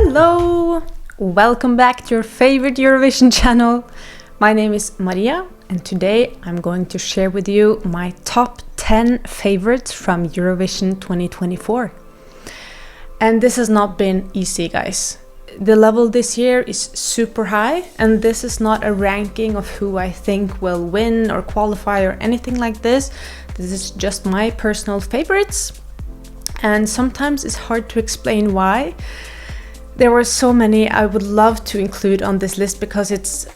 Hello! Welcome back to your favorite Eurovision channel. My name is Maria and today I'm going to share with you my top 10 favorites from Eurovision 2024. And this has not been easy, guys. The level this year is super high, and this is not a ranking of who I think will win or qualify or anything like this. This is just my personal favorites. And sometimes it's hard to explain why. There were so many I would love to include on this list because it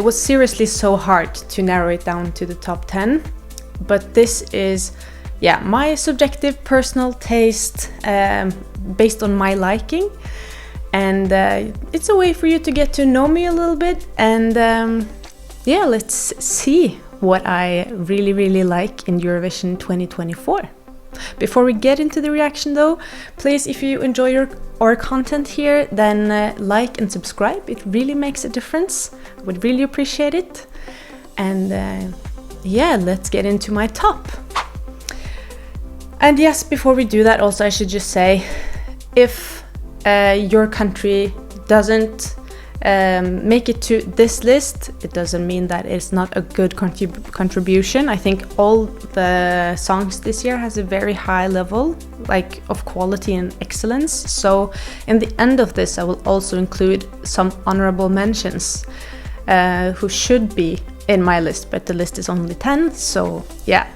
was seriously so hard to narrow it down to the top 10. But this is, my subjective personal taste based on my liking. And it's a way for you to get to know me a little bit. And let's see what I really like in Eurovision 2024. Before we get into the reaction though, please, if you enjoy our content here, then like and subscribe. It really makes a difference. I would really appreciate it. And let's get into my top. And yes, before we do that also, I should just say, if your country doesn't make it to this list, it doesn't mean that it's not a good contribution. I think all the songs this year has a very high level, like of quality and excellence. So in the end of this, I will also include some honorable mentions who should be in my list, but the list is only 10. So yeah,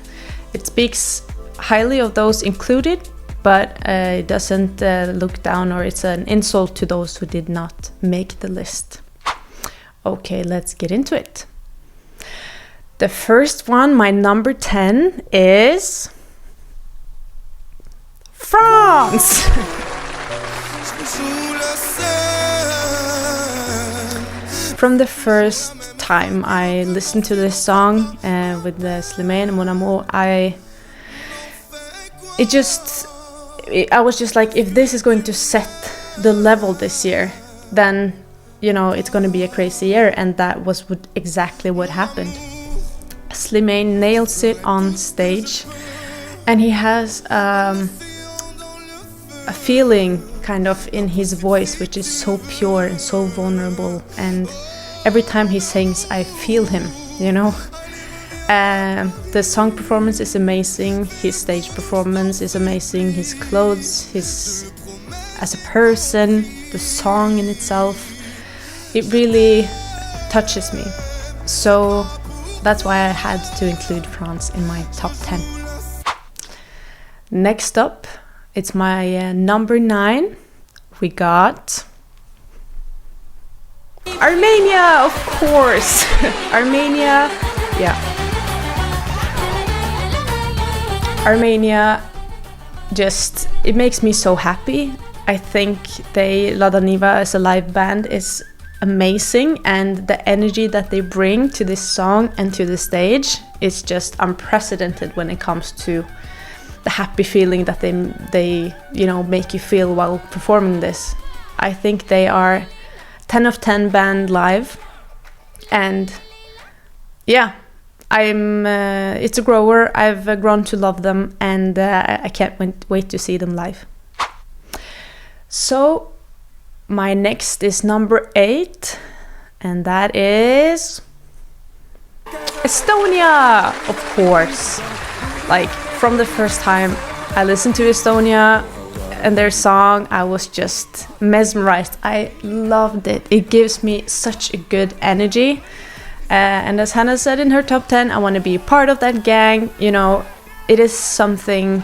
it speaks highly of those included, but it doesn't look down, or it's an insult to those who did not make the list. Okay, let's get into it. The first one, my number 10, is France. From the first time I listened to this song with the Slimane Mon Amour, I was just like, if this is going to set the level this year, then, it's going to be a crazy year. And that was exactly what happened. Slimane nails it on stage, and he has a feeling kind of in his voice, which is so pure and so vulnerable. And every time he sings, I feel him, The song performance is amazing, his stage performance is amazing, his clothes, as a person, the song in itself, it really touches me. So that's why I had to include France in my top 10. Next up, it's my number 9. We got Armenia, of course. Armenia, Armenia, it makes me so happy. I think Ladaniva as a live band is amazing, and the energy that they bring to this song and to the stage is just unprecedented when it comes to the happy feeling that they make you feel while performing this. I think they are 10 of 10 band live, and it's a grower. I've grown to love them, and I can't wait to see them live. So my next is number 8, and that is Estonia, of course. Like, from the first time I listened to Estonia and their song, I was just mesmerized. I loved it. It gives me such a good energy. And as Hannah said in her top 10, I want to be a part of that gang. It is something,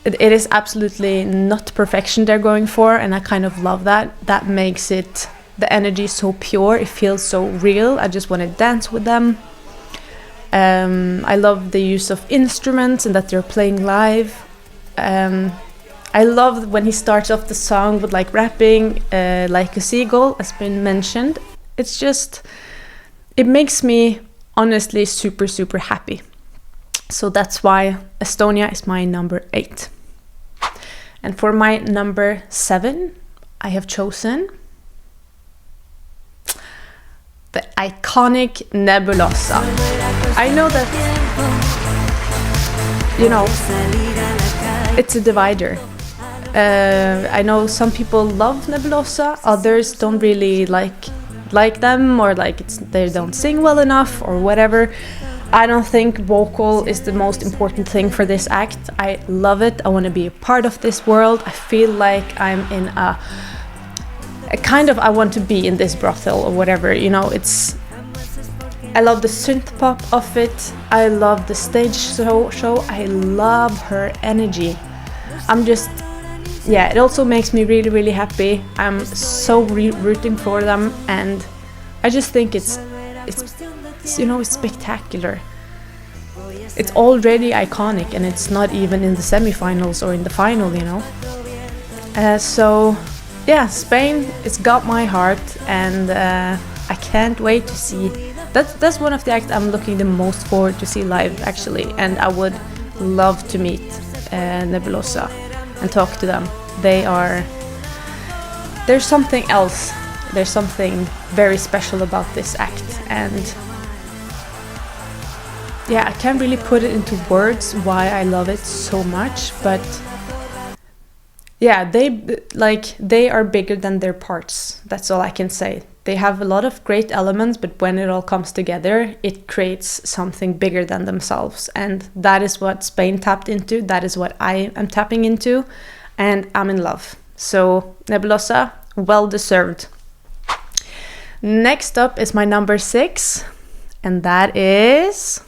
it is absolutely not perfection they're going for, and I kind of love that. That makes the energy so pure, it feels so real. I just want to dance with them. I love the use of instruments and that they're playing live. I love when he starts off the song with rapping like a seagull, as been mentioned. It makes me honestly super happy. So that's why Estonia is my number 8. And for my number 7, I have chosen the iconic Nebulosa. I know that, it's a divider. I know some people love Nebulosa, others don't really like them, or like they don't sing well enough or whatever. I don't think vocal is the most important thing for this act. I love it. I want to be a part of this world. I feel like I'm in a kind of, I want to be in this brothel or whatever, you know. I love the synth pop of it. I love the stage show. I love her energy. It also makes me really, really happy. I'm so rooting for them, and I just think it's spectacular. It's already iconic, and it's not even in the semifinals or in the final, you know. So yeah, Spain, it's got my heart, and I can't wait to see. That's one of the acts I'm looking the most forward to see live, actually, and I would love to meet Nebulosa and talk to them. There's something else. There's something very special about this act, and yeah, I can't really put it into words why I love it so much, but yeah, they are bigger than their parts. That's all I can say. They have a lot of great elements, but when it all comes together, it creates something bigger than themselves, and that is what Spain tapped into. That is what I am tapping into, and I'm in love. So Nebulosa, well deserved. Next up is my number 6, and that is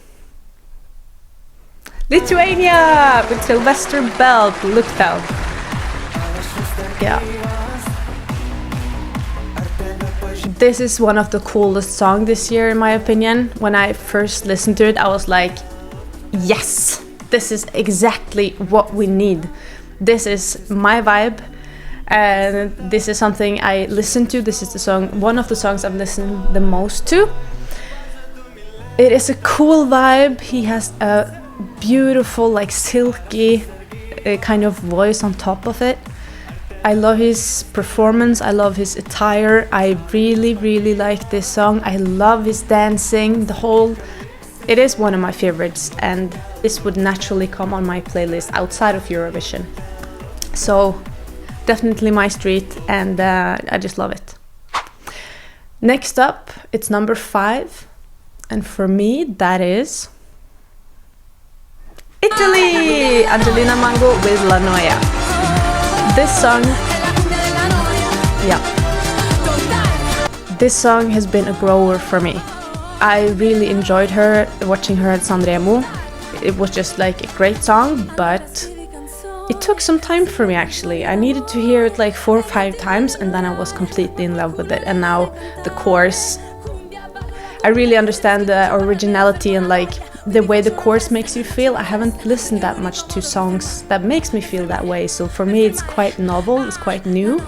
Lithuania with SilvesterBelt NebulossaVEVO. Yeah. This is one of the coolest songs this year, in my opinion. When I first listened to it, I was like, yes, this is exactly what we need. This is my vibe, and this is something I listen to. This is one of the songs I've listened the most to. It is a cool vibe. He has a beautiful, like silky kind of voice on top of it. I love his performance. I love his attire. I really, really like this song. I love his dancing. It is one of my favorites, and this would naturally come on my playlist outside of Eurovision. So definitely my street, and I just love it. Next up, it's number 5, and for me that is Italy! Angelina Mango with La Noia. This song has been a grower for me. I really enjoyed her, watching her at Sanremo. It was just like a great song, but it took some time for me, actually. I needed to hear it like 4 or 5 times, and then I was completely in love with it. And now the chorus, I really understand the originality and like the way the chorus makes you feel. I haven't listened that much to songs that makes me feel that way, so for me it's quite novel, it's quite new,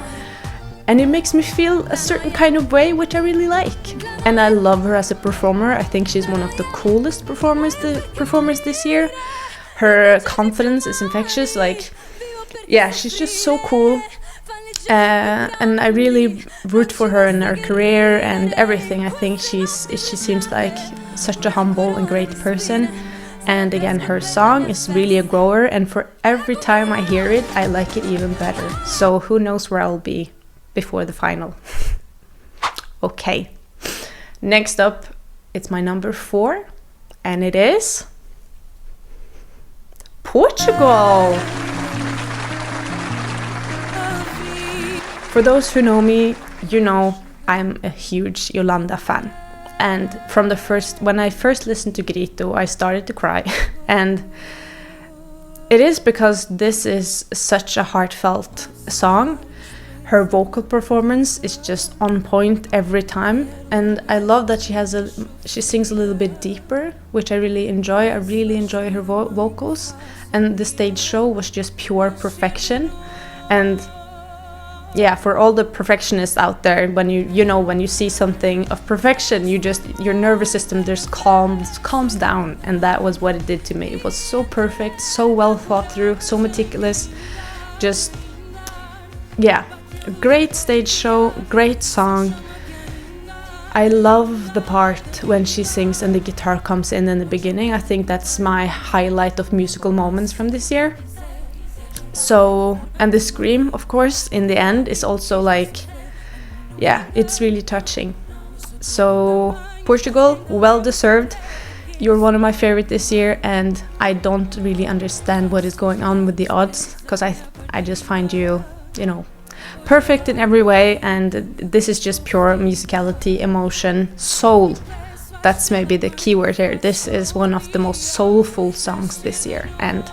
and it makes me feel a certain kind of way, which I really like. And I love her as a performer. I think she's one of the coolest performers this year. Her confidence is infectious. Like, yeah, she's just so cool, and I really root for her in her career and everything. I think she seems like such a humble and great person, and again, her song is really a grower, and for every time I hear it, I like it even better. So who knows where I'll be before the final. Okay, next up, it's my number 4, and it is Portugal. For those who know me, you know I'm a huge Yolanda fan. And when I first listened to Grito, I started to cry. And it is because this is such a heartfelt song. Her vocal performance is just on point every time. And I love that she sings a little bit deeper, which I really enjoy. I really enjoy her vocals. And the stage show was just pure perfection. And yeah, for all the perfectionists out there, when you see something of perfection, your nervous system just calms down, and that was what it did to me. It was so perfect, so well thought through, so meticulous. Just, yeah, a great stage show, great song. I love the part when she sings and the guitar comes in the beginning. I think that's my highlight of musical moments from this year. So, and the scream, of course, in the end is also like, yeah, it's really touching. So Portugal, well deserved. You're one of my favorite this year, and I don't really understand what is going on with the odds, because I just find you, you know, perfect in every way, and this is just pure musicality, emotion, soul. That's maybe the key word here. This is one of the most soulful songs this year, and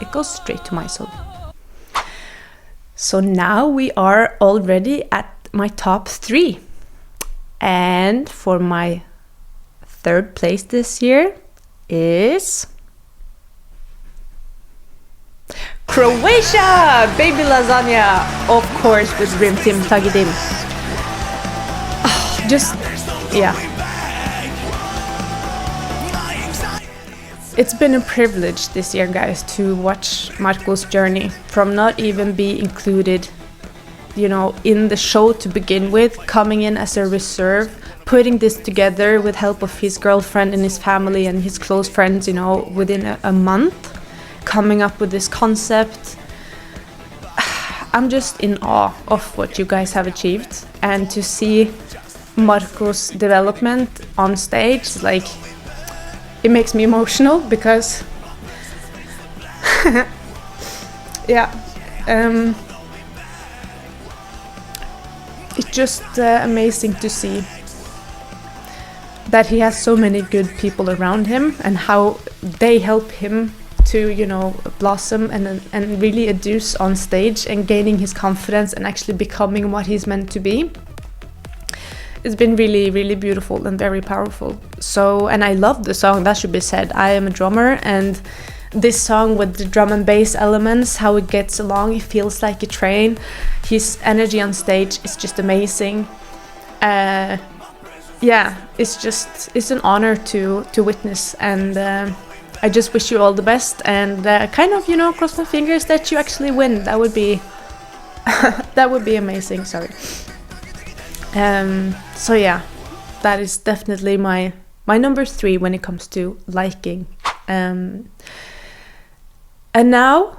it goes straight to my soul. So now we are already at my top 3. And for my 3rd place this year is Croatia! Baby lasagna! Of course, with Rim Tim Tagidim. Yeah. It's been a privilege this year, guys, to watch Marco's journey from not even be included, you know, in the show to begin with, coming in as a reserve, putting this together with help of his girlfriend and his family and his close friends, you know, within a month, coming up with this concept. I'm just in awe of what you guys have achieved, and to see Marco's development on stage, like, it makes me emotional because yeah, it's just amazing to see that he has so many good people around him, and how they help him to, you know, blossom and really adduce on stage and gaining his confidence and actually becoming what he's meant to be. It's been really, really beautiful and very powerful. So, and I love the song, that should be said. I am a drummer, and this song with the drum and bass elements, how it gets along, it feels like a train. His energy on stage is just amazing. Yeah, it's an honor to witness, and I just wish you all the best, and kind of, you know, cross my fingers that you actually win. That would be that would be amazing. Sorry. So yeah, that is definitely my number 3 when it comes to liking. And now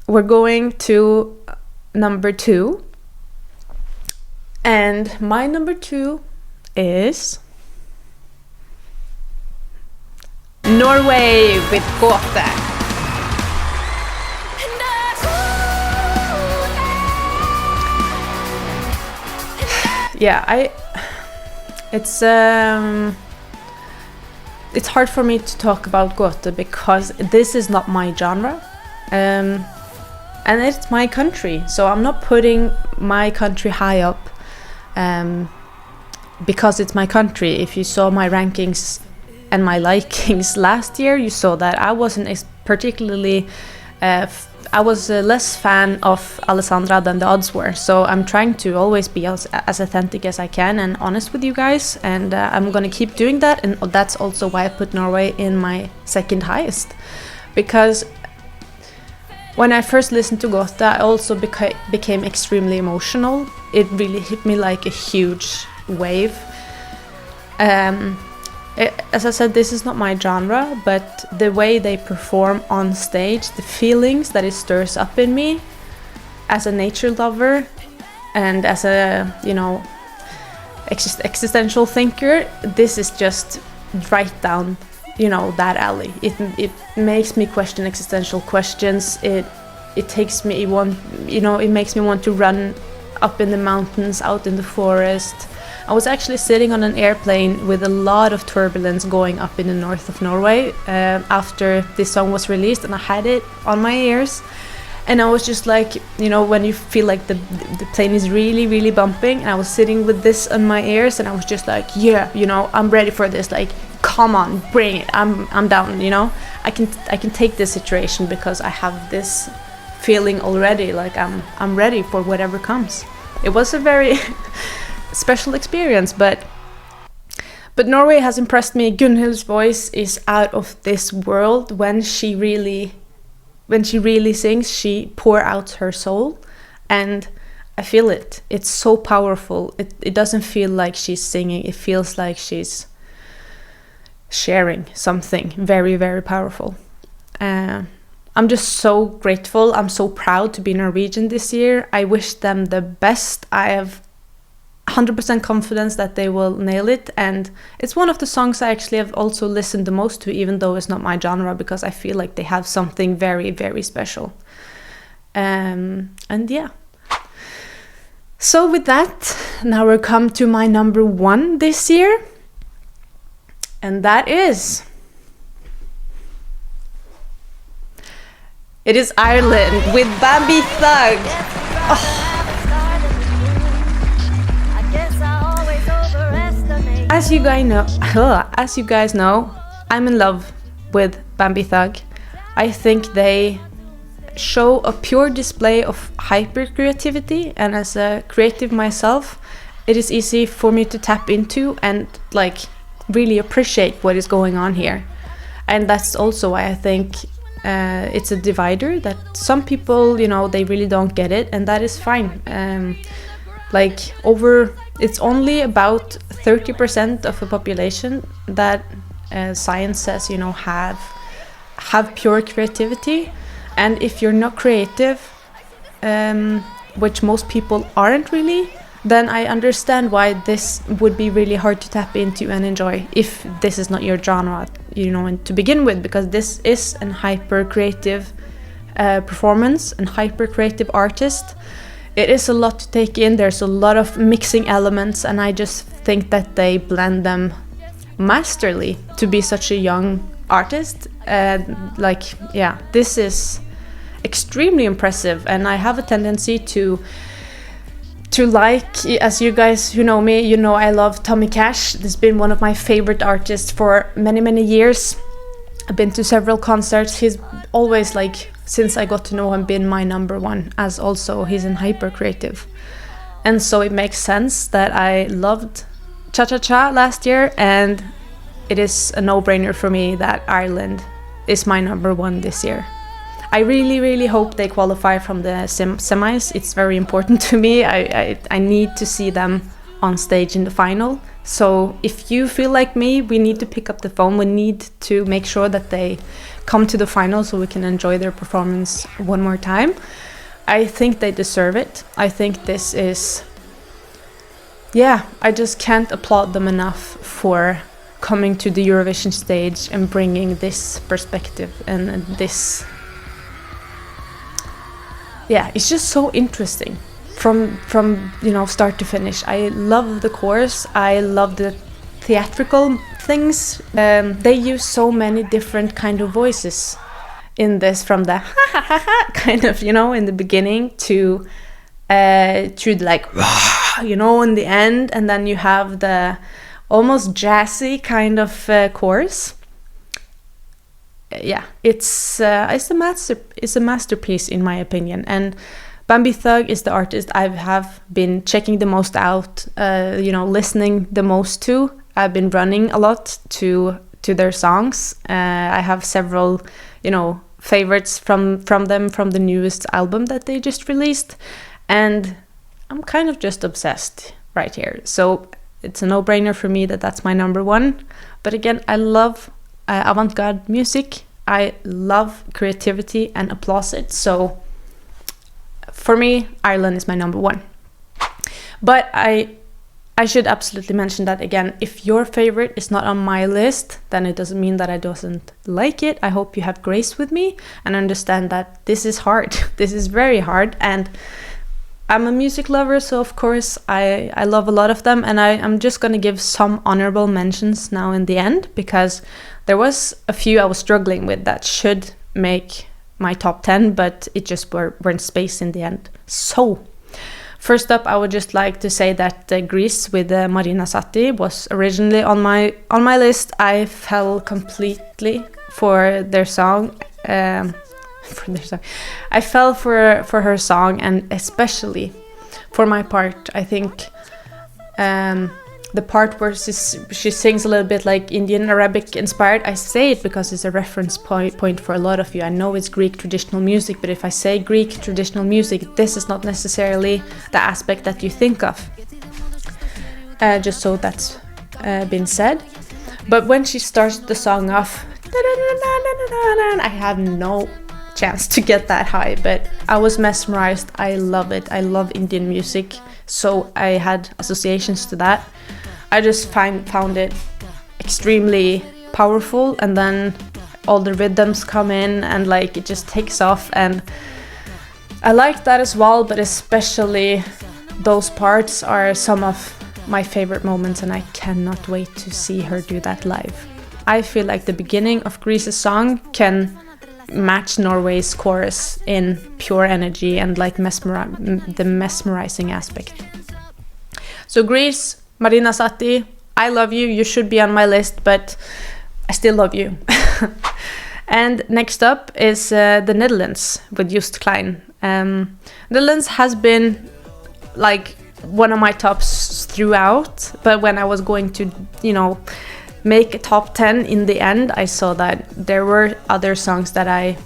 we're going to number 2, and my number 2 is Norway with Gåte. Yeah, it's hard for me to talk about Gåte because this is not my genre, and it's my country, so I'm not putting my country high up because it's my country. If you saw my rankings and my likings last year, you saw that I wasn't particularly I was less fan of Alessandra than the odds were, so I'm trying to always be as authentic as I can and honest with you guys, and I'm gonna keep doing that, and that's also why I put Norway in my 2nd highest, because when I first listened to Gåte, I also became extremely emotional. It really hit me like a huge wave. As I said, this is not my genre, but the way they perform on stage, the feelings that it stirs up in me as a nature lover and as a, you know, existential thinker, this is just right down, you know, that alley. It makes me question existential questions. It takes me it makes me want to run up in the mountains, out in the forest. I was actually sitting on an airplane with a lot of turbulence going up in the north of Norway after this song was released, and I had it on my ears, and I was just like, you know, when you feel like the plane is really, really bumping, and I was sitting with this on my ears, and I was just like, yeah, you know, I'm ready for this, like, come on, bring it, I'm down, you know, I can take this situation because I have this feeling already, like I'm ready for whatever comes. It was a very special experience, but Norway has impressed me. Gunhild's voice is out of this world. When she really sings, she pours out her soul, and I feel it. It's so powerful. It doesn't feel like she's singing. It feels like she's sharing something very, very powerful. I'm just so grateful. I'm so proud to be Norwegian this year. I wish them the best. I have 100% confidence that they will nail it, and it's one of the songs I actually have also listened the most to, even though it's not my genre, because I feel like they have something very, very special. And yeah. So with that, now we're come to my number 1 this year, and that is... It is Ireland with Bambi Thug. Oh. As you guys know, I'm in love with Bambi Thug. I think they show a pure display of hyper creativity, and as a creative myself, it is easy for me to tap into and like really appreciate what is going on here. And that's also why I think it's a divider, that some people, you know, they really don't get it, and that is fine. It's only about 30% of the population that science says, you know, have pure creativity. And if you're not creative, which most people aren't really, then I understand why this would be really hard to tap into and enjoy if this is not your genre, you know, and to begin with, because this is an hyper creative performance and hyper creative artist. It is a lot to take in. There's a lot of mixing elements, and I just think that they blend them masterly to be such a young artist. This is extremely impressive, and I have a tendency to like, as you guys who know me, you know I love Tommy Cash. This has been one of my favorite artists for many, many years. I've been to several concerts. He's always, like, since I got to know him, been my number 1, as also he's in hyper creative. And so it makes sense that I loved Cha Cha Cha last year, and it is a no-brainer for me that Ireland is my number 1 this year. I really, really hope they qualify from the semis. It's very important to me. I need to see them on stage in the final. So if you feel like me, we need to pick up the phone. We need to make sure that they come to the final so we can enjoy their performance one more time. I think they deserve it. I think this is... Yeah, I just can't applaud them enough for coming to the Eurovision stage and bringing this perspective and this... Yeah, it's just so interesting from you know, start to finish. I love the chorus. I love the theatrical things. They use so many different kind of voices in this, from the ha ha ha ha kind of, you know, in the beginning to like, you know, in the end, and then you have the almost jazzy kind of chorus. Yeah, it's a masterpiece in my opinion, and Bambi Thug is the artist I have been checking the most out, you know, listening the most to. I've been running a lot to their songs. I have several, you know, favorites from them from the newest album that they just released, and I'm kind of just obsessed right here. So it's a no-brainer for me that that's my number 1. But again, I love avant-garde music. I love creativity and applause it. So for me, Ireland is my number 1. But I should absolutely mention that again, if your favorite is not on my list, then it doesn't mean that I doesn't like it. I hope you have grace with me and understand that this is hard. This is very hard, and I'm a music lover, so of course I love a lot of them, and I'm just gonna give some honorable mentions now in the end, because there was a few I was struggling with that should make my top 10, but it just weren't space in the end. So first up, I would just like to say that Greece with Marina Satti was originally on my list. I fell completely for their song. I fell for her song, and especially for my part, I think the part where she sings a little bit like Indian Arabic inspired. I say it because it's a reference point for a lot of you. I know it's Greek traditional music, but if I say Greek traditional music, this is not necessarily the aspect that you think of. Just so that's been said. But when she starts the song off, I have no chance to get that high, but I was mesmerized. I love it. I love Indian music, so I had associations to that. I just found it extremely powerful, and then all the rhythms come in and like it just takes off, and I like that as well, but especially those parts are some of my favorite moments, and I cannot wait to see her do that live. I feel like the beginning of Greece's song can match Norway's chorus in pure energy and like the mesmerizing aspect. So Greece, Marina Satti, I love you. You should be on my list, but I still love you. And next up is the Netherlands with Joost Klein. Netherlands has been like one of my tops throughout, but when I was going to, make a top 10 in the end, I saw that there were other songs that I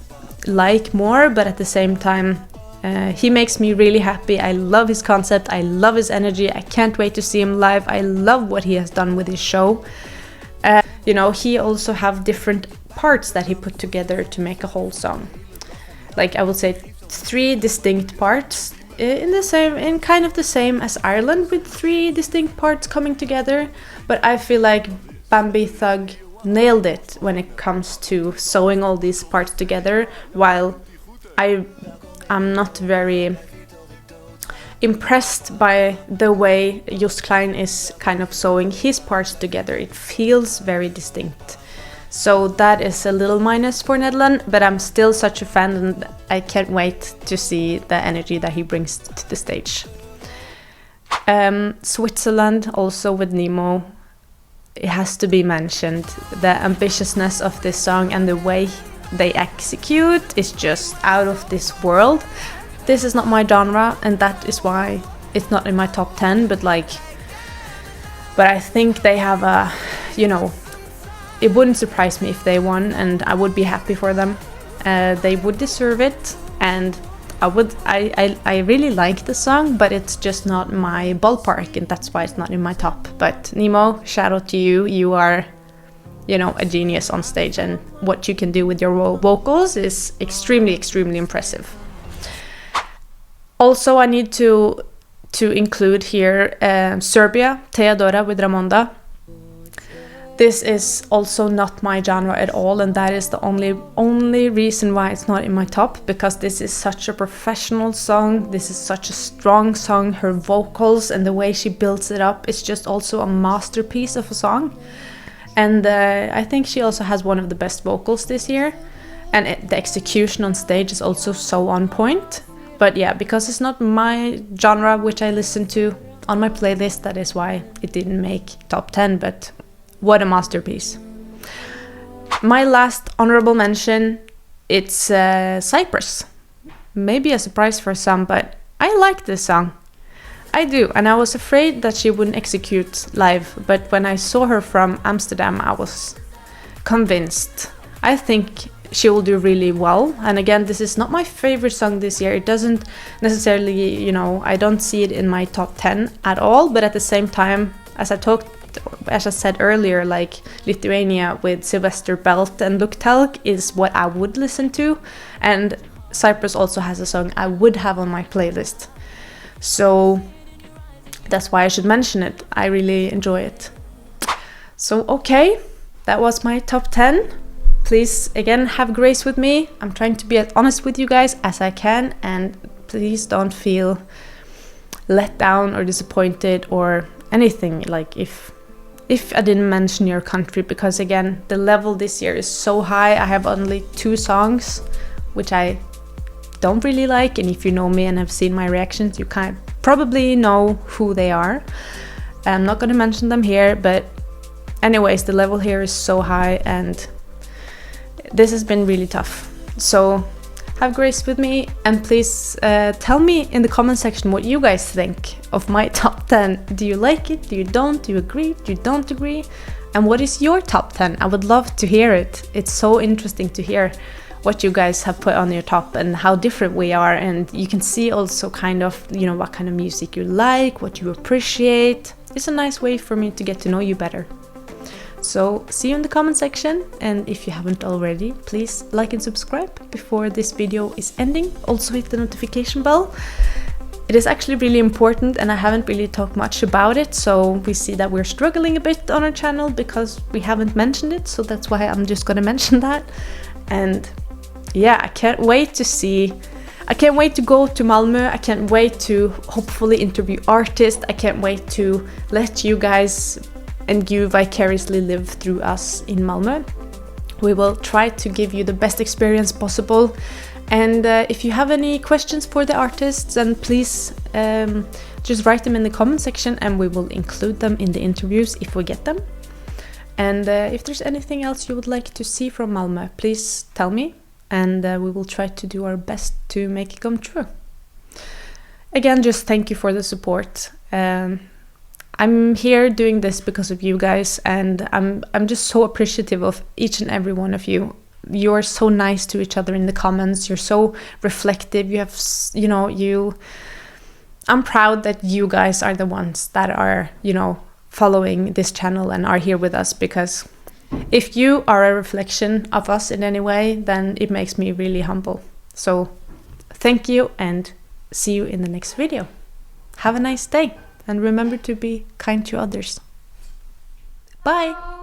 like more, but at the same time, he makes me really happy. I love his concept, I love his energy, I can't wait to see him live. I love what he has done with his show. He also have different parts that he put together to make a whole song. Like I would say 3 distinct parts in kind of the same as Ireland, with 3 distinct parts coming together, but I feel like Bambi Thug nailed it when it comes to sewing all these parts together, while I'm not very impressed by the way Joost Klein is kind of sewing his parts together. It feels very distinct. So that is a little minus for Netherlands, but I'm still such a fan, and I can't wait to see the energy that he brings to the stage. Switzerland, also with Nemo, it has to be mentioned. The ambitiousness of this song and the way they execute is just out of this world. This is not my genre, and that is why it's not in my top 10, but I think they have it wouldn't surprise me if they won, and I would be happy for them. They would deserve it, and I really like the song, but it's just not my ballpark, and that's why it's not in my top. But Nemo, shout out to you. You are, a genius on stage, and what you can do with your vocals is extremely, extremely impressive. Also, I need to include here Serbia, Teodora with Ramonda. This is also not my genre at all, and that is the only reason why it's not in my top, because this is such a professional song. This is such a strong song. Her vocals and the way she builds it up is just also a masterpiece of a song. And I think she also has one of the best vocals this year, and the execution on stage is also so on point. But yeah, because it's not my genre which I listen to on my playlist, that is why it didn't make top 10, but what a masterpiece. My last honorable mention, it's Cyprus. Maybe a surprise for some, but I like this song. I do, and I was afraid that she wouldn't execute live, but when I saw her from Amsterdam, I was convinced. I think she will do really well, and again, this is not my favorite song this year. It doesn't necessarily, I don't see it in my top 10 at all, but at the same time, as I said earlier, like Lithuania with SilvesterBelt and Looktalk is what I would listen to, and Cyprus also has a song I would have on my playlist. So that's why I should mention it. I really enjoy it. So okay, that was my top 10. Please, again, have grace with me. I'm trying to be as honest with you guys as I can, and please don't feel let down or disappointed or anything, like if I didn't mention your country, because again, the level this year is so high. I have only 2 songs which I don't really like, and if you know me and have seen my reactions, you probably know who they are. I'm not going to mention them here, but anyways, the level here is so high, and this has been really tough. So have grace with me, and please tell me in the comment section what you guys think of my top 10. Do you like it? Do you don't? Do you agree? Do you don't agree? And what is your top 10? I would love to hear it. It's so interesting to hear what you guys have put on your top and how different we are, and you can see also kind of, what kind of music you like, what you appreciate. It's a nice way for me to get to know you better. So see you in the comment section, and if you haven't already, please like and subscribe before this video is ending. Also hit the notification bell. It is actually really important, and I haven't really talked much about it, so we see that we're struggling a bit on our channel because we haven't mentioned it, so that's why I'm just gonna mention that. And yeah, I can't wait to go to Malmö. I can't wait to hopefully interview artists. I can't wait to let you guys and you vicariously live through us in Malmö. We will try to give you the best experience possible. And if you have any questions for the artists, then please just write them in the comment section, and we will include them in the interviews if we get them. And if there's anything else you would like to see from Malmö, please tell me, and we will try to do our best to make it come true. Again, just thank you for the support. I'm here doing this because of you guys, and I'm just so appreciative of each and every one of you. You're so nice to each other in the comments. You're so reflective. You have, I'm proud that you guys are the ones that are, following this channel and are here with us, because if you are a reflection of us in any way, then it makes me really humble. So thank you, and see you in the next video. Have a nice day, and remember to be kind to others. Bye!